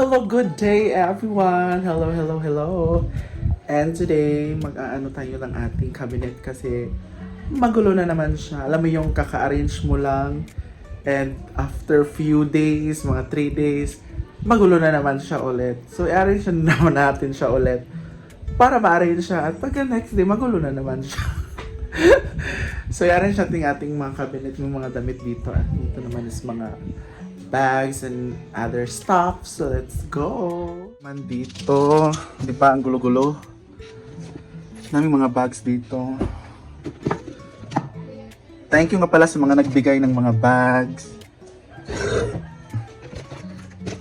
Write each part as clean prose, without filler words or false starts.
Hello, good day everyone! Hello, hello, hello! And today, mag-aano tayo ng ating cabinet kasi magulo na naman siya. Alam mo yung kaka-arrange mo lang and after few days, mga 3 days, magulo na naman siya ulit. So, i-arrange na naman natin siya ulit para ma-arrange siya at pagka next day, magulo na naman siya. So, i-arrange natin ating mga cabinet, yung mga damit dito at dito naman is mga bags and other stuff. So let's go. Man dito, di ba ang gulo-gulo? Naming mga bags dito. Thank you nga pala sa mga nagbigay ng mga bags.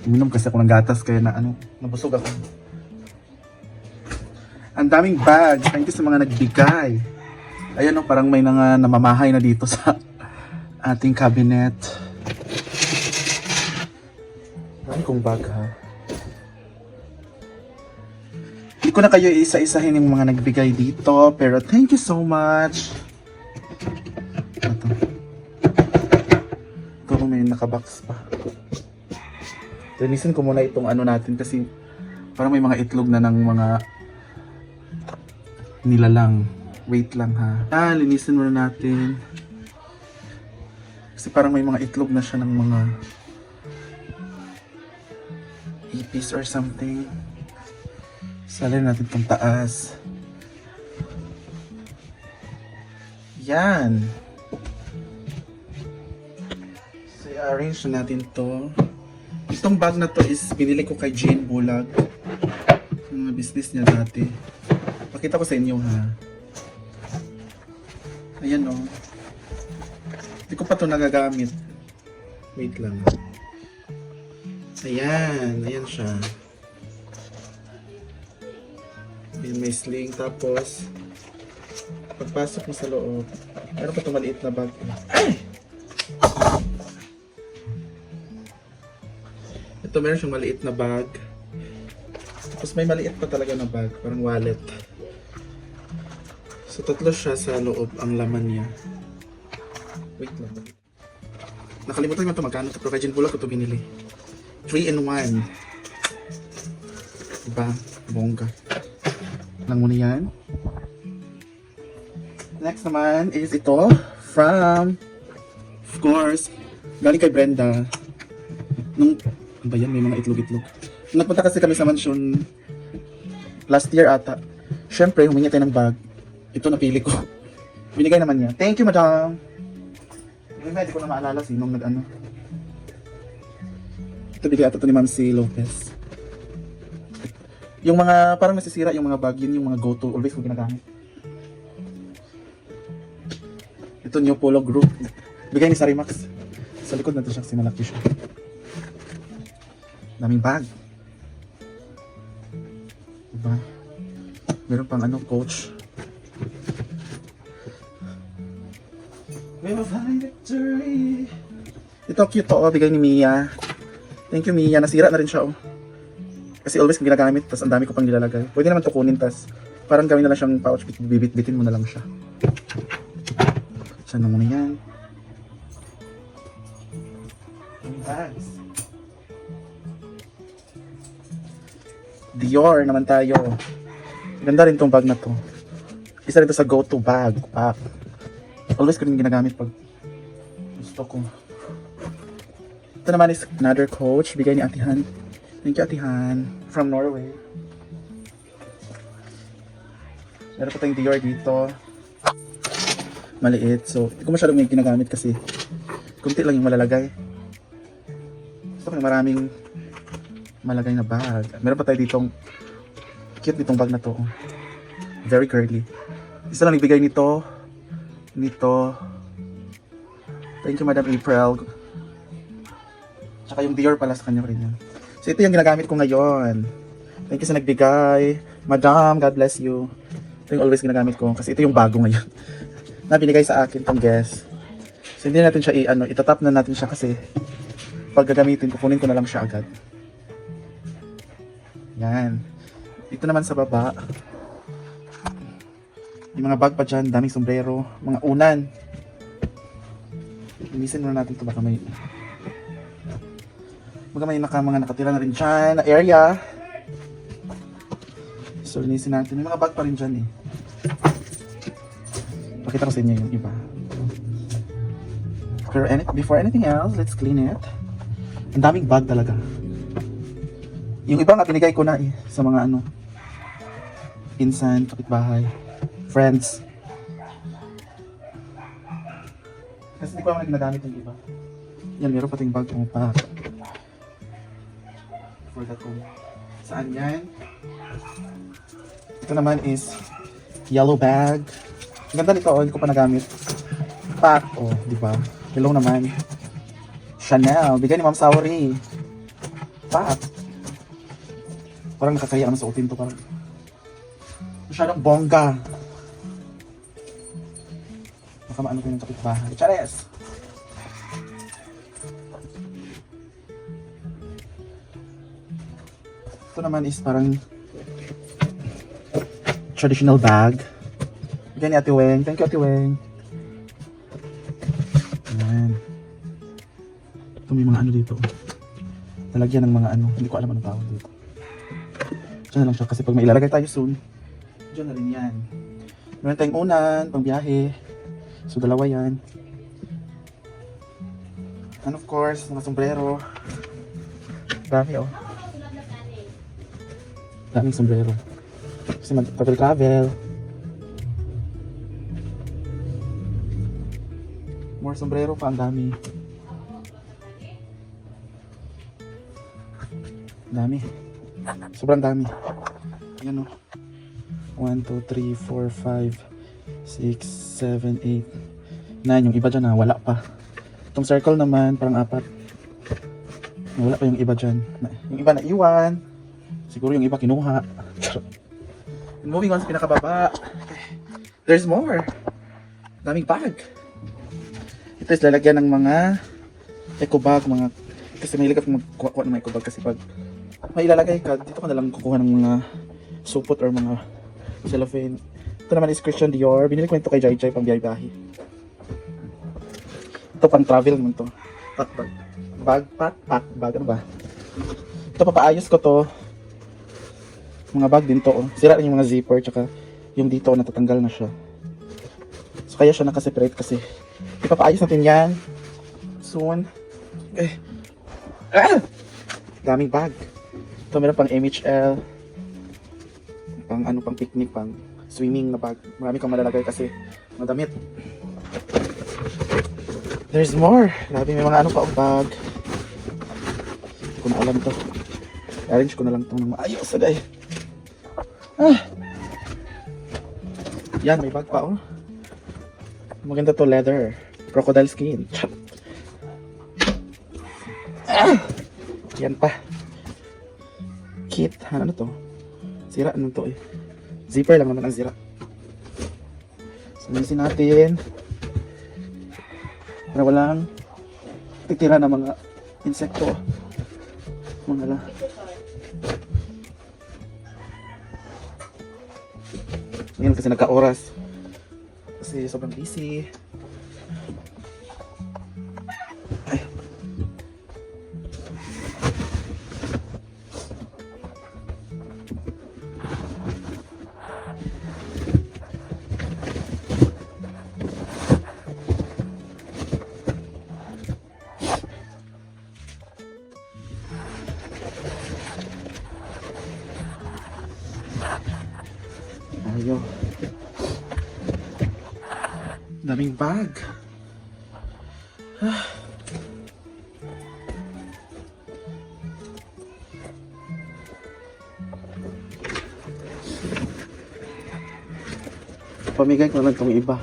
Uminom kasi ako ng gatas kaya nabusog ako. Ang daming bags. Thank you sa mga nagbigay. Ayan o, parang may namamahay na dito sa ating cabinet. Dami kong bag ha. Hindi ko na kayo isa-isahin yung mga nagbigay dito. Pero thank you so much. Ito may nakabox pa. Linisin ko muna itong ano natin kasi parang may mga itlog na ng mga nilalang. Wait lang ha. Linisin muna natin. Kasi parang may mga itlog na siya ng mga ipis or something. Salin natin itong taas. Yan. So, i-arrange na natin to. Itong bag na to is binili ko kay Jane Bulag. Yung business niya dati. Pakita ko sa inyo ha. Ayan o. Hindi ko pa to nagagamit. Wait lang. Ayan, ayan siya. Ayan, may sling. Tapos, pagpasok mo sa loob, meron pa itong maliit na bag. Ito, meron siyang maliit na bag. Tapos may maliit pa talaga na bag, parang wallet. So, tatlo siya sa loob, ang laman niya. Wait lang. Nakalimutan ko ito magkano ito, pero kay Jane Bulag ko ito binili. 3-in-1. Diba? Bongga. Lang muna yan. Next naman is ito. From, of course, galing kay Brenda. Nung, ano ba yan? May mga itlog-itlog. Nung nagpunta kasi kami sa mansion last year ata. Siyempre, humingi tayo ng bag. Ito napili ko. Binigay naman niya. Thank you, madam. Hindi ko na maalala sinong nag-ano. Ito bigay ata ito ni Ma'am C. Lopez. Yung mga parang nasisira yung mga bag, yun yung mga go-to, always ko ginagamit. Ito new Polo Group. Bigay ni Sarimax. Sa likod na ito siya kasi malaki siya. Daming bag. Diba? Meron pang ano, Coach. We will find victory. Ito cute to, bigay ni Mia. Thank you, Mia. Nasira na rin siya, oh. Kasi always kong ginagamit, tapos ang dami ko pang nilalagay. Pwede naman ito kunin, tapos parang gawin na lang siyang pouch, bibit-bitin mo na lang siya. Saan na muna yan? Bags. Dior naman tayo. Ganda rin tong bag na to. Isa rin to sa go-to bag. Pack. Always ko rin ginagamit pag gusto ko. Ito naman is another Coach, bigay ni Atihan. Thank you, Atihan. From Norway. Meron pa tayong Dior dito. Maliit. So, hindi ko masyadong may ginagamit kasi kunti lang yung malalagay. Gusto ko yung maraming malagay na bag. Meron pa tayo ditong cute nitong bag na to. Very curly. Isa lang nagbigay nito. Nito. Thank you, Madam April. Tsaka yung Dior pala sa kanya rin yan. So ito yung ginagamit ko ngayon. Thank you sa nagbigay. Madam, God bless you. Ito yung always ginagamit ko kasi ito yung bago ngayon. Na binigay sa akin tong guest. So hindi natin siya itatap na natin siya kasi pag gagamitin, kukunin ko na lang siya agad. Yan. Dito naman sa baba. Yung mga bag pa dyan, daming sombrero, mga unan. Linisin muna natin ito baka may Mga may mga nakatira na rin dyan na area. So, linisin natin. May mga bag pa rin dyan eh. Pakita ko sa inyo yung iba. Pero before anything else, let's clean it. Ang daming bag talaga. Yung iba nga binigay ko na eh. Sa mga ano. Pinsan, kapitbahay, friends. Kasi hindi ko naman ginagamit yung iba. Yan, meron pating bag kong pack. Forgot ko. Saan yan? Ito naman is yellow bag. Ang ganda nito, oh, hindi ko pa nagamit. Pack, oh, di ba? Hello naman. Chanel, bigay ni Ma'am Saori. Pack. Parang nakakaya naman sa utin to, parang masyadong bongga. Baka maano ko yung kapitbahay. Chares! Ito naman is parang traditional bag. Bigyan ni Ate Weng. Thank you, Ate Weng. Ayan. Ito may mga ano dito. Talagyan ng mga ano. Hindi ko alam anong tawag dito. Diyan na lang siya kasi pag may ilalagay tayo soon, diyan na rin yan. Meron tayong unan, pang biyahe. So dalawa yan. And of course, mga sombrero. Dami oh. Daming sombrero. Kasi mag-travel. More sombrero pa, ang dami. Dami. Sobrang dami. Yan o. 1, 2, 3, 4, 5, 6, 7, 8, 9. Yung iba dyan wala pa. Itong circle naman, parang 4. Wala pa yung iba dyan. Yung iba na iwan. Siguro yung iba kinuha. Moving on sa pinakababa. There's more. Daming bag. Ito is lalagyan ng mga eco bag, mga kasi mahilig ako magkuha ng mga eco bag kasi pag may ilalagay ka, dito ka na lang kukuha ng mga supot or mga cellophane. Ito naman is Christian Dior. Binili ko ito kay Jai Jai pang biyahe-biyahe. Ito pang travel naman to. Pack bag. Bag. Ano ba? Ito papaayos ko to. Mga bag din to. Oh. Sira rin yung mga zipper tsaka yung dito natatanggal na siya. So kaya siya nakaseparate kasi ipapaayos natin yan soon. Daming bag. Ito meron pang MHL, pang ano, pang picnic, pang swimming na bag. Marami kang malalagay kasi mga damit. There's more. Grabe, may mga ano pa ang bag. Hindi ko na alam to. Arrange ko na lang itong maayos agay. Yan, may bag pa oh. Maganda to, leather. Crocodile skin. Yan pa. Kit. Ano to? Sira naman to eh. Zipper lang naman ang sira. Sumisin natin. Para walang titira na mga insekto. Mga lang. Ngayon kasi nagka-oras. Kasi sobrang busy. Ay. Ayo. Daming bag. Pamigay ko lang itong iba.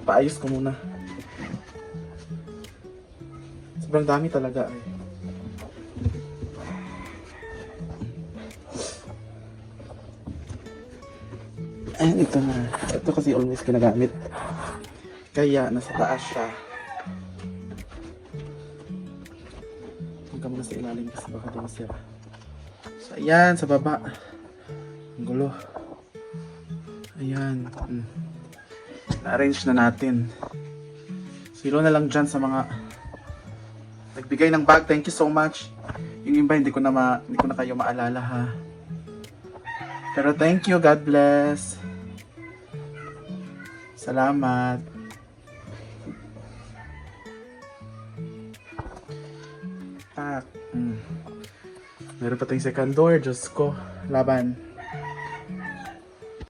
Paayos ko muna. Sobrang dami talaga eh. Ayan, ito na. Ito kasi always ginagamit. Kaya, nasa taas siya. Huwag ka muna sa ilalim kasi baka di masira. So, ayan, sa baba. Ang gulo. Ayan. Na-arrange na natin. Silo na lang dyan sa mga nagbigay ng bag. Thank you so much. Yung iba hindi ko na kayo maalala ha. Pero thank you, God bless. Salamat. Meron pa tayong second door, Diyos ko. Laban.